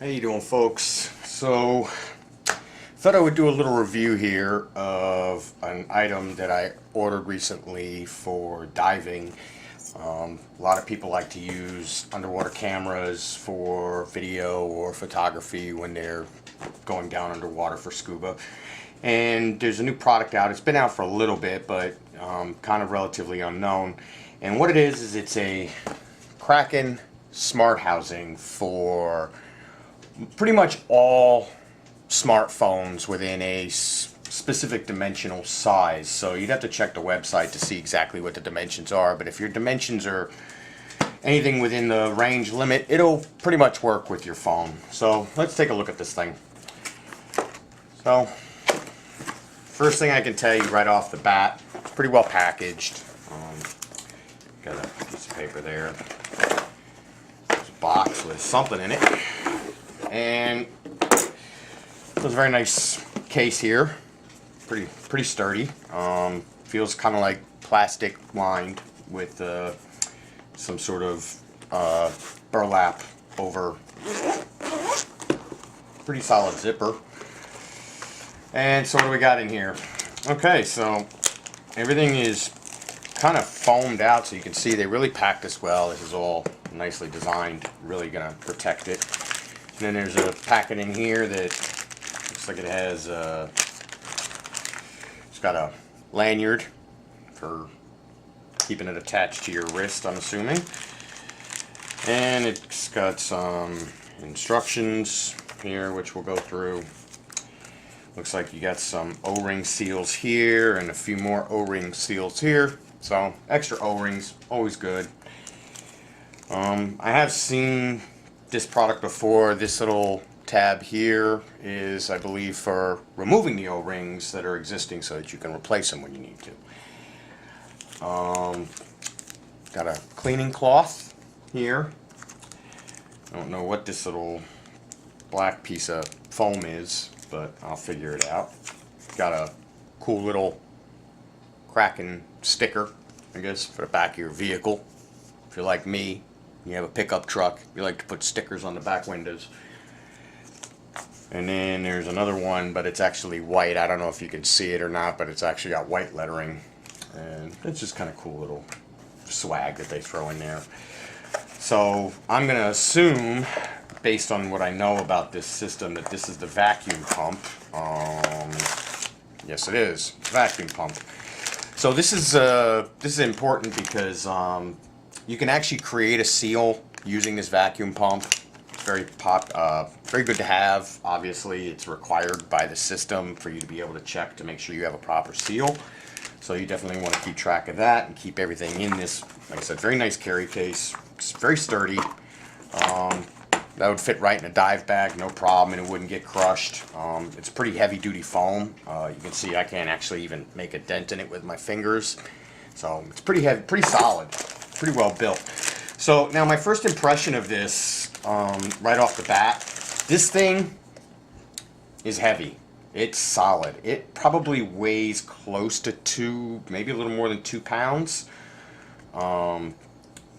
How you doing, folks? So, thought I would do a little review here of an item that I ordered recently for diving. A lot of people like to use underwater cameras for video or photography when they're going down underwater for scuba. And there's a new product out. It's been out for a little bit, but kind of relatively unknown. And what it is it's a Kraken smart housing for pretty much all smartphones within a specific dimensional size. So you'd have to check the website to see exactly what the dimensions are, but if your dimensions are anything within the range limit, it'll pretty much work with your phone. So let's take a look at this thing. So first thing I can tell you right off the bat, it's pretty well packaged. Got a piece of paper there. There's a box with something in it. And there's a very nice case here, pretty sturdy. Feels kind of like plastic lined with some sort of burlap over. Pretty solid zipper. And so what do we got in here? Okay, so everything is kind of foamed out, so you can see they really packed this well. This is all nicely designed, really gonna protect it. And then there's a packet in here that looks like it has it's got a lanyard for keeping it attached to your wrist, I'm assuming. And it's got some instructions here, which we'll go through. Looks like you got some O-ring seals here and a few more O-ring seals here. So extra O-rings, always good. I have seen this product before. This little tab here is, I believe, for removing the O-rings that are existing so that you can replace them when you need to. Got a cleaning cloth here. I don't know what this little black piece of foam is, but I'll figure it out. Got a cool little Kraken sticker, I guess, for the back of your vehicle. If you're like me, you have a pickup truck, you like to put stickers on the back windows. And then there's another one, but it's actually white. I don't know if you can see it or not, but it's actually got white lettering. And it's just kind of cool little swag that they throw in there. So I'm going to assume, based on what I know about this system, that this is the vacuum pump. Yes, it is. Vacuum pump. So this is important because you can actually create a seal using this vacuum pump. It's very good to have. Obviously, it's required by the system for you to be able to check to make sure you have a proper seal. So you definitely want to keep track of that and keep everything in this, like I said, very nice carry case. It's very sturdy. That would fit right in a dive bag, no problem, and it wouldn't get crushed. It's pretty heavy-duty foam. You can see I can't actually even make a dent in it with my fingers. So it's pretty heavy, pretty solid, pretty well built. So now my first impression of this, right off the bat, this thing is heavy. It's solid. It probably weighs close to maybe a little more than 2 pounds.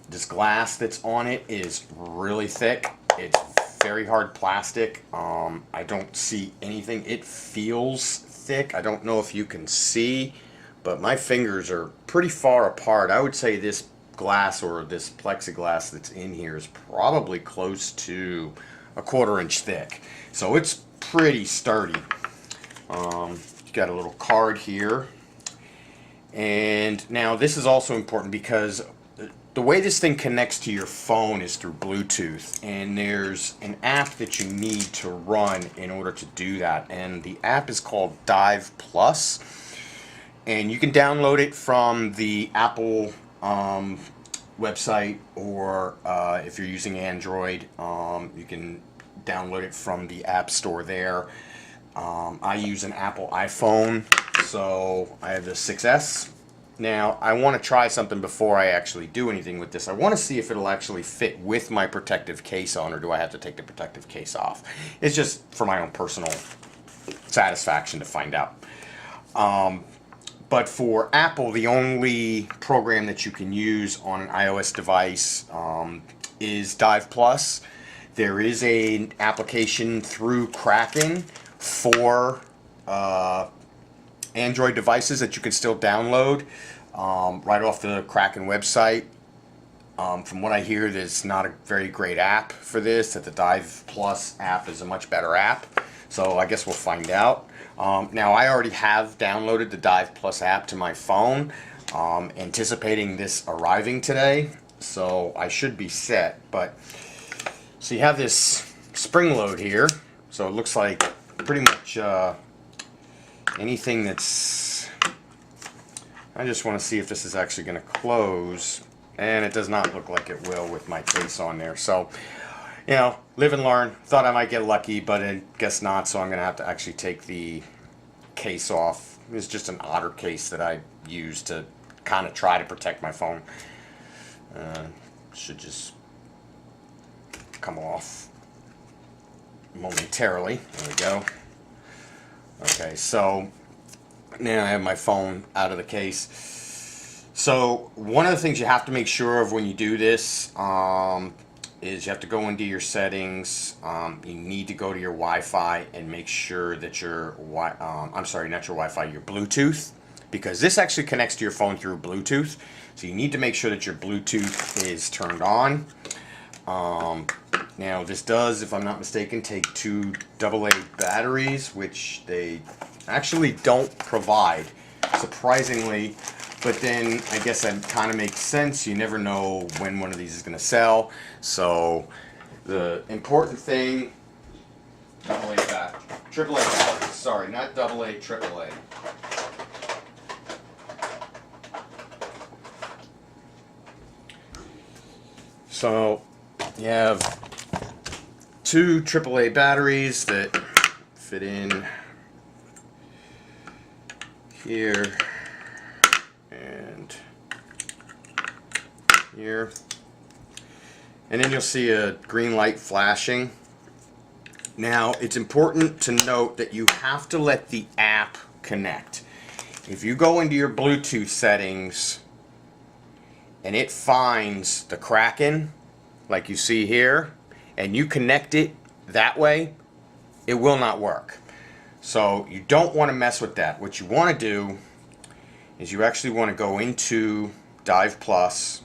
This glass that's on it is really thick. It's very hard plastic. I don't see anything. It feels thick. I don't know if you can see, but my fingers are pretty far apart. I would say this glass or this plexiglass that's in here is probably close to a 1/4 inch thick. So it's pretty sturdy. You got a little card here. And now this is also important because the way this thing connects to your phone is through Bluetooth, and there's an app that you need to run in order to do that, and the app is called Dive Plus, and you can download it from the Apple website, or if you're using Android, you can download it from the App Store there. I use an Apple iPhone, so I have the 6S. Now, I want to try something before I actually do anything with this. I want to see if it'll actually fit with my protective case on, or do I have to take the protective case off. It's just for my own personal satisfaction to find out. But for Apple, the only program that you can use on an iOS device is Dive Plus. There is an application through Kraken for Android devices that you can still download right off the Kraken website. From what I hear, there's not a very great app for this, that the Dive Plus app is a much better app. So I guess we'll find out. Now, I already have downloaded the Dive Plus app to my phone, anticipating this arriving today. So I should be set. But so you have this spring load here. So it looks like pretty much anything that's... I just want to see if this is actually going to close. And it does not look like it will with my case on there. So, you know, live and learn. Thought I might get lucky, but I guess not. So I'm going to have to actually take the case off. It's just an otter case that I use to kind of try to protect my phone. Should just come off momentarily. There we go. Okay, so now I have my phone out of the case. So one of the things you have to make sure of when you do this is you have to go into your settings. You need to go to your Wi-Fi and make sure that your I'm sorry, not your Wi-Fi, your Bluetooth, because this actually connects to your phone through Bluetooth. So you need to make sure that your Bluetooth is turned on. Now this does, if I'm not mistaken, take 2 AA batteries, which they actually don't provide, surprisingly. But then I guess that kind of makes sense. You never know when one of these is going to sell. So the important thing, AAA batteries. Sorry, not AA, AAA. So you have 2 AAA batteries that fit in here and here, and then you'll see a green light flashing. Now it's important to note that you have to let the app connect. If you go into your Bluetooth settings and it finds the Kraken like you see here and you connect it that way, it will not work. So you don't want to mess with that. What you want to do is you actually want to go into Dive Plus,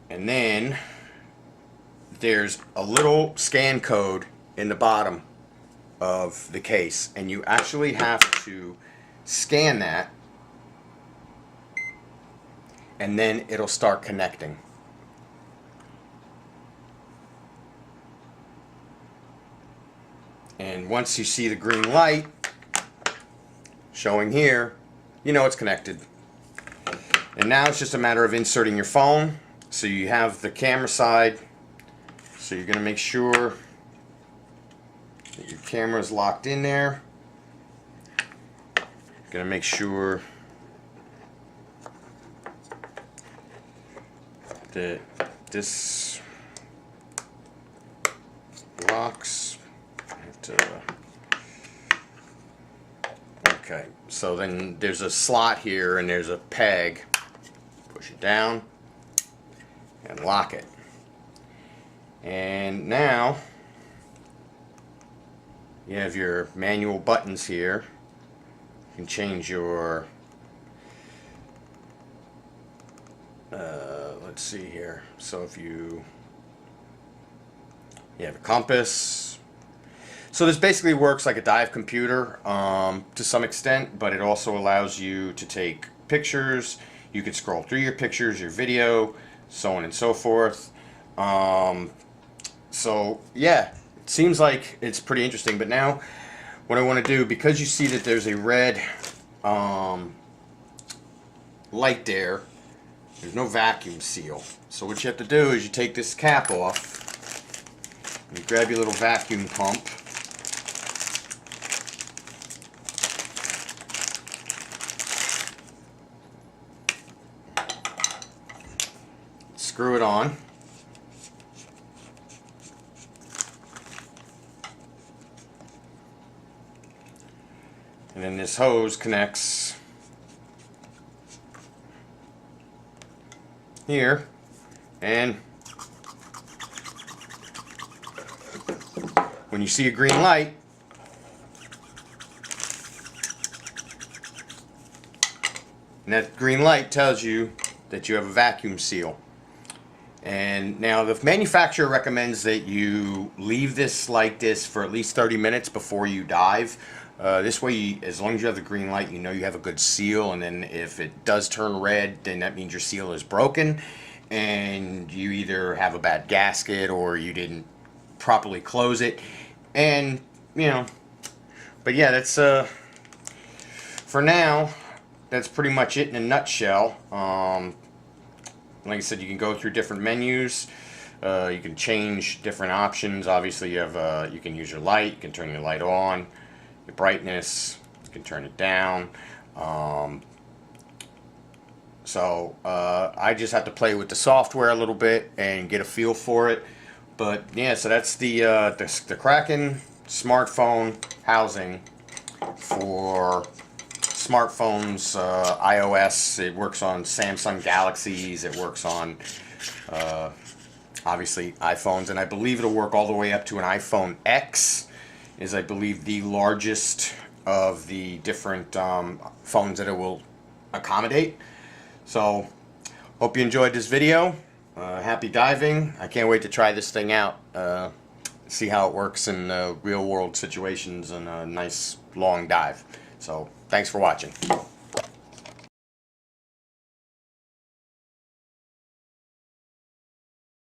and then there's a little scan code in the bottom of the case, and you actually have to scan that, and then it'll start connecting. And once you see the green light showing here, you know it's connected. And now it's just a matter of inserting your phone. So you have the camera side. So you're going to make sure that your camera is locked in there. You're going to make sure that this locks. Okay, so then there's a slot here and there's a peg. Push it down and lock it. And now you have your manual buttons here. You can change your let's see here. So if you have a compass. So this basically works like a dive computer to some extent, but it also allows you to take pictures. You can scroll through your pictures, your video, so on and so forth. So yeah, it seems like it's pretty interesting. But now what I want to do, because you see that there's a red light there, there's no vacuum seal. So what you have to do is you take this cap off, and you grab your little vacuum pump, screw it on, and then this hose connects here And when you see a green light, and that green light tells you that you have a vacuum seal. And now the manufacturer recommends that you leave this like this for at least 30 minutes before you dive. This way, as long as you have the green light, you know you have a good seal, and then if it does turn red, then that means your seal is broken, and you either have a bad gasket or you didn't properly close it. And, you know, but yeah, that's, for now, that's pretty much it in a nutshell. Like I said, you can go through different menus. You can change different options. Obviously, you have you can use your light. You can turn your light on. Your brightness. You can turn it down. I just have to play with the software a little bit and get a feel for it. But yeah, so that's the Kraken smartphone housing for smartphones, iOS. It works on Samsung Galaxies. It works on obviously iPhones, and I believe it'll work all the way up to an iPhone X. Is, I believe, the largest of the different phones that it will accommodate. So hope you enjoyed this video. Happy diving. I can't wait to try this thing out, see how it works in real world situations and a nice long dive. So thanks for watching.